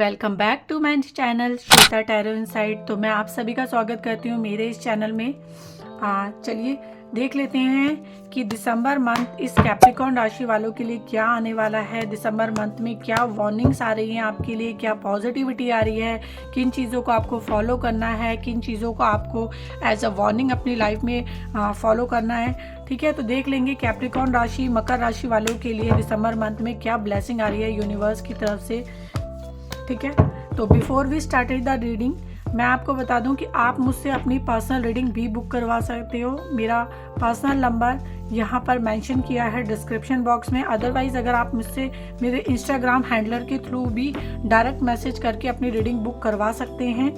Welcome back to my channel Shweta tarot insight. तो मैं आप सभी का स्वागत करती हूँ मेरे इस चैनल में। चलिए देख लेते हैं कि दिसंबर मंथ इस कैप्रिकॉर्न राशि वालों के लिए क्या आने वाला है। दिसंबर मंथ में क्या वार्निंग्स आ रही हैं आपके लिए, क्या पॉजिटिविटी आ रही है, किन चीज़ों को आपको फॉलो करना है, किन चीज़ों को आपको एज अ वार्निंग अपनी लाइफ में फॉलो करना है। ठीक है, तो देख लेंगे कैप्रिकॉर्न राशि, मकर राशि वालों के लिए दिसंबर मंथ में क्या ब्लेसिंग आ रही है यूनिवर्स की तरफ से। ठीक है, तो before we started the reading मैं आपको बता दूं कि आप मुझसे अपनी पर्सनल रीडिंग भी बुक करवा सकते हो। मेरा पर्सनल नंबर यहाँ पर मेंशन किया है डिस्क्रिप्शन बॉक्स में। अदरवाइज अगर आप मुझसे मेरे इंस्टाग्राम हैंडलर के थ्रू भी डायरेक्ट मैसेज करके अपनी रीडिंग बुक करवा सकते हैं।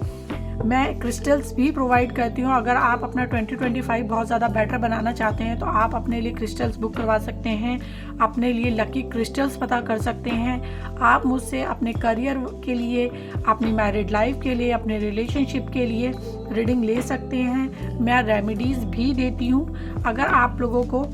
मैं क्रिस्टल्स भी प्रोवाइड करती हूँ। अगर आप अपना 2025 बहुत ज़्यादा बेटर बनाना चाहते हैं तो आप अपने लिए क्रिस्टल्स बुक करवा सकते हैं, अपने लिए लकी क्रिस्टल्स पता कर सकते हैं। आप मुझसे अपने करियर के लिए, अपनी मैरिड लाइफ के लिए, अपने रिलेशनशिप के लिए रीडिंग ले सकते हैं। मैं रेमेडीज़ भी देती हूँ। अगर आप लोगों को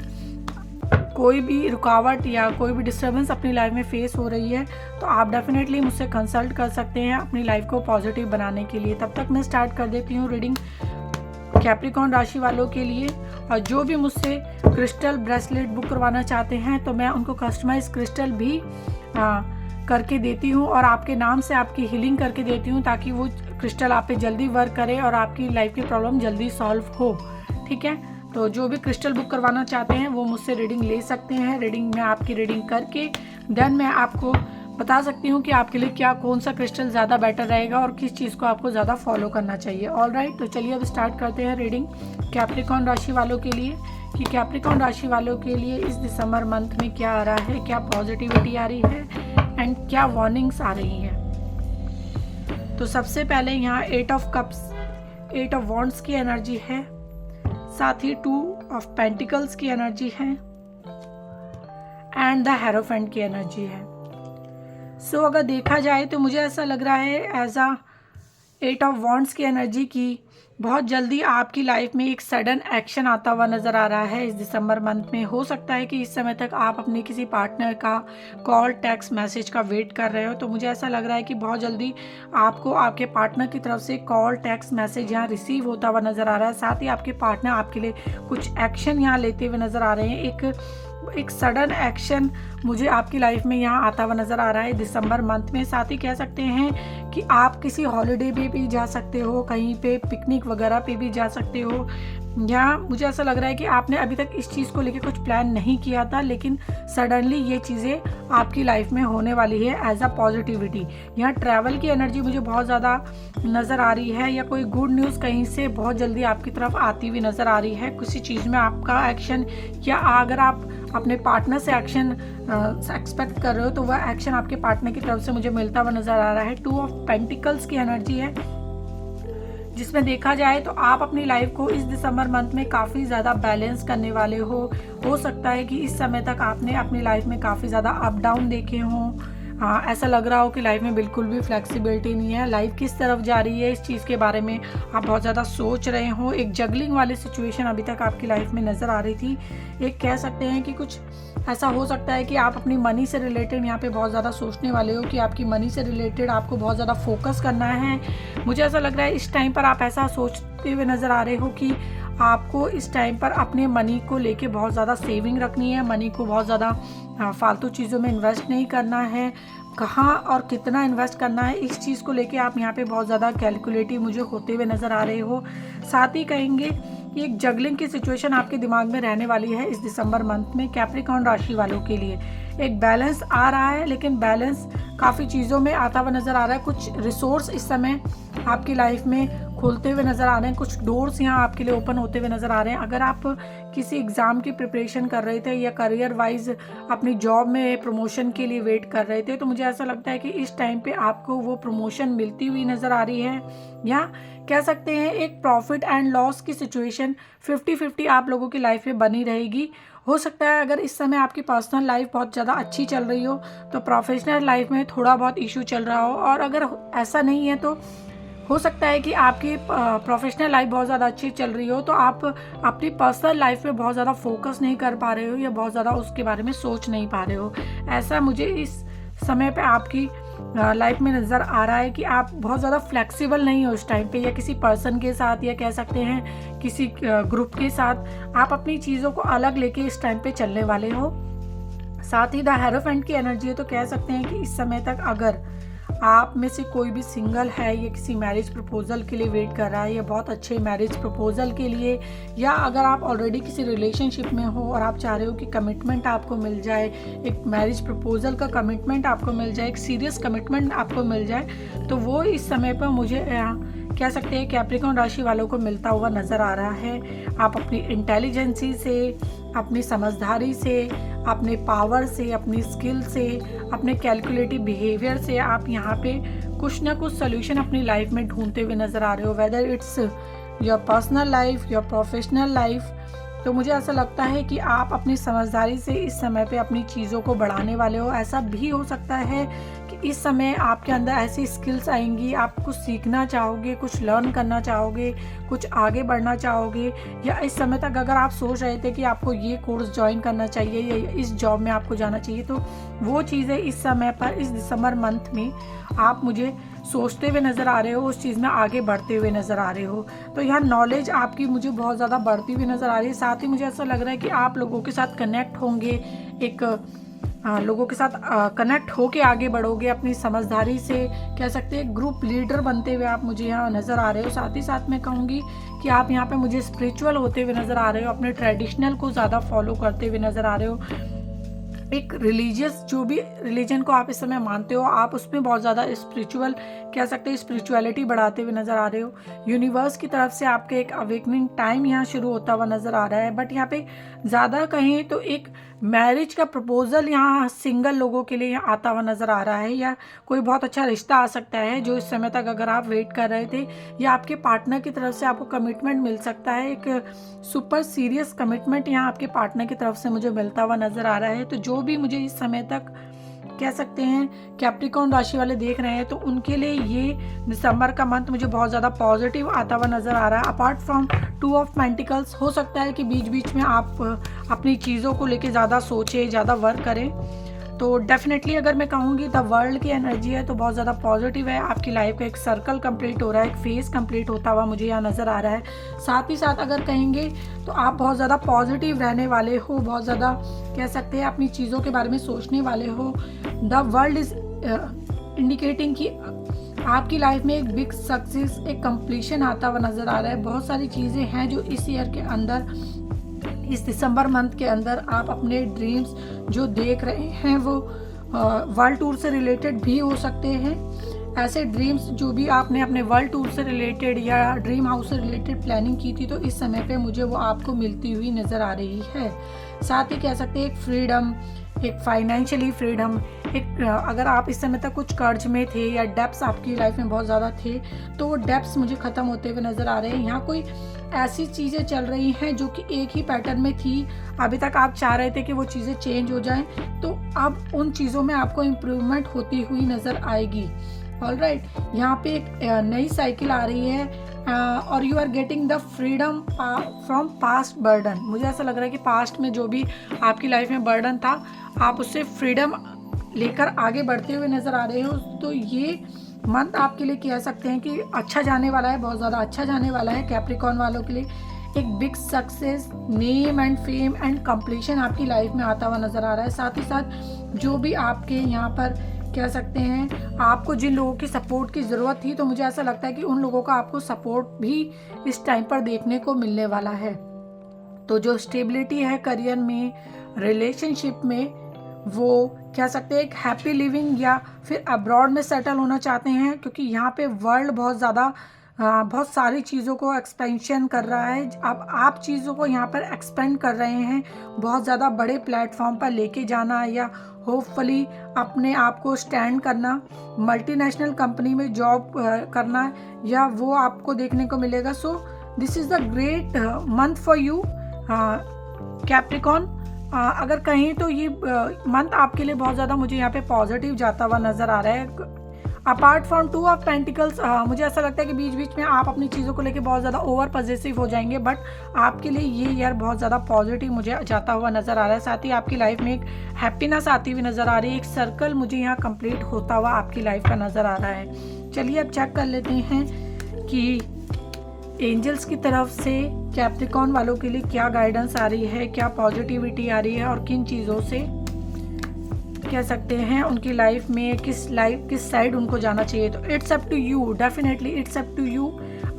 कोई भी रुकावट या कोई भी डिस्टर्बेंस अपनी लाइफ में फेस हो रही है तो आप डेफिनेटली मुझसे कंसल्ट कर सकते हैं अपनी लाइफ को पॉजिटिव बनाने के लिए। तब तक मैं स्टार्ट कर देती हूँ रीडिंग कैप्रिकॉर्न राशि वालों के लिए। और जो भी मुझसे क्रिस्टल ब्रेसलेट बुक करवाना चाहते हैं तो मैं उनको कस्टमाइज क्रिस्टल भी करके देती हूँ और आपके नाम से आपकी हीलिंग करके देती हूँ ताकि वो क्रिस्टल आप पे जल्दी वर्क करे और आपकी लाइफ की प्रॉब्लम जल्दी सॉल्व हो। ठीक है, तो जो भी क्रिस्टल बुक करवाना चाहते हैं वो मुझसे रीडिंग ले सकते हैं। रीडिंग में आपकी रीडिंग करके देन मैं आपको बता सकती हूँ कि आपके लिए क्या कौन सा क्रिस्टल ज़्यादा बेटर रहेगा और किस चीज़ को आपको ज़्यादा फॉलो करना चाहिए। ऑलराइट, तो चलिए अब स्टार्ट करते हैं रीडिंग कैप्रिकॉर्न राशि वालों के लिए कि कैप्रिकॉर्न राशि वालों के लिए इस दिसंबर मंथ में क्या आ रहा है, क्या पॉजिटिविटी आ रही है एंड क्या वार्निंग्स आ रही हैं। तो सबसे पहले यहाँ 8 ऑफ कप्स, 8 ऑफ वॉन्ड्स की एनर्जी है, साथ ही 2 ऑफ पेंटिकल्स की एनर्जी है एंड द हेरोफेंट की एनर्जी है। सो अगर देखा जाए तो मुझे ऐसा लग रहा है एज अ 8 ऑफ वॉन्ड्स की एनर्जी की बहुत जल्दी आपकी लाइफ में एक सडन एक्शन आता हुआ नज़र आ रहा है इस दिसंबर मंथ में। हो सकता है कि इस समय तक आप अपने किसी पार्टनर का कॉल, टेक्स्ट मैसेज का वेट कर रहे हो। तो मुझे ऐसा लग रहा है कि बहुत जल्दी आपको आपके पार्टनर की तरफ से कॉल, टेक्स्ट मैसेज यहाँ रिसीव होता हुआ नज़र आ रहा है। साथ ही आपके पार्टनर आपके लिए कुछ एक्शन यहाँ लेते हुए नज़र आ रहे हैं। एक सडन एक्शन मुझे आपकी लाइफ में यहाँ आता हुआ नज़र आ रहा है दिसंबर मंथ में। साथ ही कह सकते हैं कि आप किसी हॉलिडे पे भी जा सकते हो, कहीं पे पिकनिक वगैरह पे भी जा सकते हो। यहाँ मुझे ऐसा लग रहा है कि आपने अभी तक इस चीज़ को लेके कुछ प्लान नहीं किया था, लेकिन सडनली ये चीज़ें आपकी लाइफ में होने वाली है एज अ पॉजिटिविटी। यहाँ ट्रैवल की एनर्जी मुझे बहुत ज़्यादा नज़र आ रही है या कोई गुड न्यूज़ कहीं से बहुत जल्दी आपकी तरफ आती हुई नज़र आ रही है। किसी चीज़ में आपका एक्शन या अगर आप अपने पार्टनर से एक्शन एक्सपेक्ट कर रहे हो तो वह एक्शन आपके पार्टनर की तरफ से मुझे मिलता हुआ नज़र आ रहा है। 2 ऑफ पेंटिकल्स की एनर्जी है जिसमें देखा जाए तो आप अपनी लाइफ को इस दिसंबर मंथ में काफ़ी ज़्यादा बैलेंस करने वाले हो सकता है कि इस समय तक आपने अपनी लाइफ में काफ़ी ज़्यादा अप डाउन देखे हों। ऐसा लग रहा हो कि लाइफ में बिल्कुल भी फ्लेक्सिबिलिटी नहीं है, लाइफ किस तरफ जा रही है इस चीज़ के बारे में आप बहुत ज़्यादा सोच रहे हो। एक जगलिंग वाली सिचुएशन अभी तक आपकी लाइफ में नज़र आ रही थी। एक कह सकते हैं कि कुछ ऐसा हो सकता है कि आप अपनी मनी से रिलेटेड यहाँ पे बहुत ज़्यादा सोचने वाले हो कि आपकी मनी से रिलेटेड आपको बहुत ज़्यादा फोकस करना है। मुझे ऐसा लग रहा है इस टाइम पर आप ऐसा सोचते हुए नज़र आ रहे हो कि आपको इस टाइम पर अपने मनी को लेके बहुत ज़्यादा सेविंग रखनी है, मनी को बहुत ज़्यादा फालतू चीज़ों में इन्वेस्ट नहीं करना है, कहाँ और कितना इन्वेस्ट करना है इस चीज़ को लेके आप यहाँ पे बहुत ज़्यादा कैलकुलेटिव मुझे होते हुए नज़र आ रहे हो। साथ ही कहेंगे कि एक जगलिंग की सिचुएशन आपके दिमाग में रहने वाली है इस दिसंबर मंथ में कैप्रिकॉर्न राशि वालों के लिए। एक बैलेंस आ रहा है, लेकिन बैलेंस काफ़ी चीज़ों में आता हुआ नज़र आ रहा है। कुछ रिसोर्स इस समय आपकी लाइफ में खुलते हुए नज़र आ रहे हैं, कुछ डोर्स यहाँ आपके लिए ओपन होते हुए नज़र आ रहे हैं। अगर आप किसी एग्ज़ाम की प्रिपरेशन कर रहे थे या करियर वाइज अपनी जॉब में प्रमोशन के लिए वेट कर रहे थे तो मुझे ऐसा लगता है कि इस टाइम पे आपको वो प्रमोशन मिलती हुई नज़र आ रही है। या कह सकते हैं एक प्रॉफिट एंड लॉस की सिचुएशन 50-50 आप लोगों की लाइफ में बनी रहेगी। हो सकता है अगर इस समय आपकी पर्सनल लाइफ बहुत ज़्यादा अच्छी चल रही हो तो प्रोफेशनल लाइफ में थोड़ा बहुत इशू चल रहा हो, और अगर ऐसा नहीं है तो हो सकता है कि आपकी प्रोफेशनल लाइफ बहुत ज़्यादा अच्छी चल रही हो तो आप अपनी पर्सनल लाइफ पे बहुत ज़्यादा फोकस नहीं कर पा रहे हो या बहुत ज़्यादा उसके बारे में सोच नहीं पा रहे हो। ऐसा मुझे इस समय पे आपकी लाइफ में नज़र आ रहा है कि आप बहुत ज़्यादा फ्लेक्सिबल नहीं हो उस टाइम पे, या किसी पर्सन के साथ, या कह सकते हैं किसी ग्रुप के साथ आप अपनी चीज़ों को अलग लेके इस टाइम पे चलने वाले हो। साथ ही द हेरोफेंट की एनर्जी है, तो कह सकते हैं कि इस समय तक अगर आप में से कोई भी सिंगल है, या किसी मैरिज प्रपोजल के लिए वेट कर रहा है, या बहुत अच्छे मैरिज प्रपोजल के लिए, या अगर आप ऑलरेडी किसी रिलेशनशिप में हो और आप चाह रहे हो कि कमिटमेंट आपको मिल जाए, एक मैरिज प्रपोजल का कमिटमेंट आपको मिल जाए, एक सीरियस कमिटमेंट आपको मिल जाए, तो वो इस समय पर मुझे कह सकते हैं कैप्रिकॉर्न राशि वालों को मिलता हुआ नज़र आ रहा है। आप अपनी इंटेलिजेंसी से, अपनी समझदारी से, अपने पावर से, अपनी स्किल से, अपने कैलकुलेटिव बिहेवियर से आप यहाँ पे कुछ ना कुछ सोल्यूशन अपनी लाइफ में ढूंढते हुए नज़र आ रहे हो, whether it's your personal life, your professional life. तो मुझे ऐसा लगता है कि आप अपनी समझदारी से इस समय पे अपनी चीज़ों को बढ़ाने वाले हो। ऐसा भी हो सकता है कि इस समय आपके अंदर ऐसी स्किल्स आएंगी, आप कुछ सीखना चाहोगे, कुछ लर्न करना चाहोगे, कुछ आगे बढ़ना चाहोगे, या इस समय तक अगर आप सोच रहे थे कि आपको ये कोर्स ज्वाइन करना चाहिए या इस जॉब में आपको जाना चाहिए, तो वो चीज़ें इस समय पर, इस दिसंबर मंथ में आप मुझे सोचते हुए नज़र आ रहे हो, उस चीज़ में आगे बढ़ते हुए नज़र आ रहे हो। तो यहाँ नॉलेज आपकी मुझे बहुत ज़्यादा बढ़ती हुई नज़र आ रही है। साथ ही मुझे ऐसा लग रहा है कि आप लोगों के साथ कनेक्ट होंगे, एक लोगों के साथ कनेक्ट होके आगे बढ़ोगे, अपनी समझदारी से कह सकते हैं ग्रुप लीडर बनते हुए आप मुझे यहाँ नज़र आ रहे हो। साथ ही साथ मैं कहूँगी कि आप यहाँ पे मुझे स्पिरिचुअल होते हुए नज़र आ रहे हो, अपने ट्रेडिशनल को ज़्यादा फॉलो करते हुए नज़र आ रहे हो। एक रिलीजियस, जो भी रिलीजन को आप इस समय मानते हो, आप उसमें बहुत ज़्यादा स्पिरिचुअल कह सकते हैं, स्पिरिचुअलिटी बढ़ाते हुए नज़र आ रहे हो। यूनिवर्स की तरफ से आपके एक अवेकनिंग टाइम यहाँ शुरू होता हुआ नज़र आ रहा है। बट यहाँ पे ज़्यादा कहें तो एक मैरिज का प्रपोजल यहाँ सिंगल लोगों के लिए यहाँ आता हुआ नज़र आ रहा है, या कोई बहुत अच्छा रिश्ता आ सकता है जो इस समय तक अगर आप वेट कर रहे थे, या आपके पार्टनर की तरफ से आपको कमिटमेंट मिल सकता है। एक सुपर सीरियस कमिटमेंट यहाँ आपके पार्टनर की तरफ से मुझे मिलता हुआ नज़र आ रहा है। तो जो भी मुझे इस समय तक कह सकते हैं कैप्रिकॉर्न राशि वाले देख रहे हैं, तो उनके लिए ये दिसंबर का मंथ मुझे बहुत ज़्यादा पॉजिटिव आता हुआ नज़र आ रहा है। अपार्ट फ्रॉम 2 ऑफ पेंटिकल्स, हो सकता है कि बीच बीच में आप अपनी चीज़ों को लेके ज़्यादा सोचें, ज़्यादा वर्क करें। तो डेफिनेटली अगर मैं कहूँगी द वर्ल्ड की एनर्जी है तो बहुत ज़्यादा पॉजिटिव है। आपकी लाइफ का एक सर्कल कंप्लीट हो रहा है, एक फेज कंप्लीट होता हुआ मुझे यहाँ नज़र आ रहा है। साथ ही साथ अगर कहेंगे तो आप बहुत ज़्यादा पॉजिटिव रहने वाले हो, बहुत ज़्यादा कह सकते हैं अपनी चीज़ों के बारे में सोचने वाले हो। द वर्ल्ड इज़ इंडिकेटिंग कि आपकी लाइफ में एक बिग सक्सेस, एक कंप्लीशन आता हुआ नज़र आ रहा है। बहुत सारी चीज़ें हैं जो इस ईयर के अंदर, इस दिसंबर मंथ के अंदर आप अपने ड्रीम्स जो देख रहे हैं वो वर्ल्ड टूर से रिलेटेड भी हो सकते हैं। ऐसे ड्रीम्स जो भी आपने अपने वर्ल्ड टूर से रिलेटेड या ड्रीम हाउस से रिलेटेड प्लानिंग की थी, तो इस समय पे मुझे वो आपको मिलती हुई नज़र आ रही है। साथ ही कह सकते हैं एक फ्रीडम, एक फाइनेंशियली फ्रीडम, एक अगर आप इस समय तक कुछ कर्ज में थे या डेब्ट्स आपकी लाइफ में बहुत ज़्यादा थे, तो वो डेब्ट्स मुझे ख़त्म होते हुए नज़र आ रहे हैं। यहाँ कोई ऐसी चीज़ें चल रही हैं जो कि एक ही पैटर्न में थी, अभी तक आप चाह रहे थे कि वो चीज़ें चेंज हो जाएं, तो अब उन चीज़ों में आपको इम्प्रूवमेंट होती हुई नज़र आएगी। ऑलराइट, यहाँ पे एक नई साइकिल आ रही है और you are getting the freedom from past burden. मुझे ऐसा लग रहा है कि पास्ट में जो भी आपकी लाइफ में बर्डन था, आप उससे फ्रीडम लेकर आगे बढ़ते हुए नज़र आ रहे हो। तो ये मंथ आपके लिए कह सकते हैं कि अच्छा जाने वाला है, बहुत ज़्यादा अच्छा जाने वाला है। कैप्रिकॉर्न वालों के लिए एक big success, name and fame and completion आपकी लाइफ में आता हुआ नज़र आ रहा है। साथ ही साथ जो भी आपके यहाँ पर कह सकते हैं आपको जिन लोगों की सपोर्ट की ज़रूरत थी, तो मुझे ऐसा लगता है कि उन लोगों का आपको सपोर्ट भी इस टाइम पर देखने को मिलने वाला है। तो जो स्टेबिलिटी है करियर में, रिलेशनशिप में, वो कह सकते हैं एक हैप्पी लिविंग या फिर अब्रॉड में सेटल होना चाहते हैं, क्योंकि यहाँ पे वर्ल्ड बहुत ज़्यादा बहुत सारी चीज़ों को एक्सपेंशन कर रहा है। अब आप चीज़ों को यहाँ पर एक्सपेंड कर रहे हैं, बहुत ज़्यादा बड़े प्लेटफॉर्म पर लेके जाना या होपफुली अपने आप को स्टैंड करना, मल्टीनेशनल कंपनी में जॉब करना, या वो आपको देखने को मिलेगा। So this is the great month for you Capricorn. अगर कहें तो ये मंथ आपके लिए बहुत ज़्यादा मुझे यहाँ पे पॉजिटिव जाता हुआ नज़र आ रहा है। Apart from two of pentacles, मुझे ऐसा लगता है कि बीच बीच में आप अपनी चीज़ों को लेके बहुत ज़्यादा ओवर पॉजिटिव हो जाएंगे, बट आपके लिए ये ईयर बहुत ज़्यादा पॉजिटिव मुझे जाता हुआ नज़र आ रहा है। साथ ही आपकी लाइफ में एक हैप्पीनेस आती हुई नज़र आ रही है, एक सर्कल मुझे यहाँ कंप्लीट होता हुआ आपकी लाइफ का नज़र आ रहा है। चलिए अब चेक कर लेते हैं कि एंजल्स की तरफ से कैप्रिकॉर्न वालों के लिए क्या गाइडेंस आ रही है, क्या पॉजिटिविटी आ रही है, और किन चीज़ों से कह सकते हैं उनकी लाइफ में किस साइड उनको जाना चाहिए। तो it's up to you, definitely it's up to you.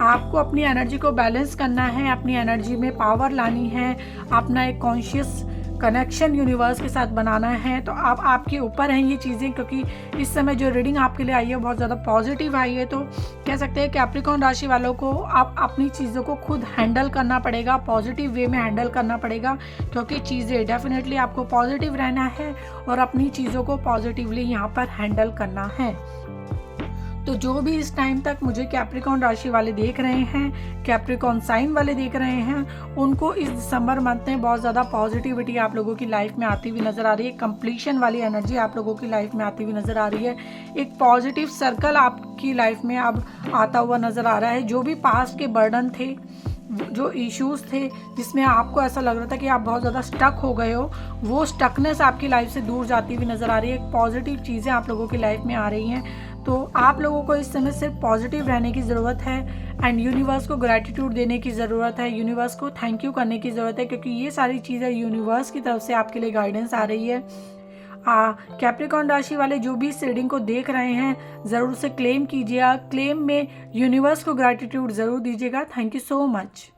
आपको अपनी एनर्जी को बैलेंस करना है, अपनी एनर्जी में पावर लानी है, अपना एक कॉन्शियस कनेक्शन यूनिवर्स के साथ बनाना है। तो आप आपके ऊपर हैं ये चीज़ें, क्योंकि इस समय जो रीडिंग आपके लिए आई है बहुत ज़्यादा पॉजिटिव आई है। तो कह सकते हैं कैप्रिकॉर्न राशि वालों को आप अपनी चीज़ों को खुद हैंडल करना पड़ेगा, पॉजिटिव वे में हैंडल करना पड़ेगा, क्योंकि चीज़ें डेफिनेटली आपको पॉजिटिव रहना है और अपनी चीज़ों को पॉजिटिवली यहाँ पर हैंडल करना है। तो जो भी इस टाइम तक मुझे कैप्रिकॉर्न राशि वाले देख रहे हैं, कैप्रिकॉर्न साइन वाले देख रहे हैं, उनको इस दिसंबर मंथ में बहुत ज़्यादा पॉजिटिविटी आप लोगों की लाइफ में आती हुई नज़र आ रही है। कंप्लीशन वाली एनर्जी आप लोगों की लाइफ में आती हुई नज़र आ रही है। एक पॉजिटिव सर्कल आपकी लाइफ में अब आता हुआ नज़र आ रहा है। जो भी पास्ट के बर्डन थे, जो इश्यूज थे जिसमें आपको ऐसा लग रहा था कि आप बहुत ज़्यादा स्टक हो गए हो, वो स्टकनेस आपकी लाइफ से दूर जाती हुई नज़र आ रही है। एक पॉजिटिव चीज़ें आप लोगों की लाइफ में आ रही हैं। तो आप लोगों को इस समय सिर्फ पॉजिटिव रहने की ज़रूरत है एंड यूनिवर्स को ग्रैटिट्यूड देने की ज़रूरत है, यूनिवर्स को थैंक यू करने की ज़रूरत है, क्योंकि ये सारी चीज़ें यूनिवर्स की तरफ से आपके लिए गाइडेंस आ रही है। कैप्रिकॉर्न राशि वाले जो भी इस रीडिंग को देख रहे हैं, ज़रूर से क्लेम कीजिएगा। क्लेम में यूनिवर्स को ग्रैटिट्यूड ज़रूर दीजिएगा। Thank you so much.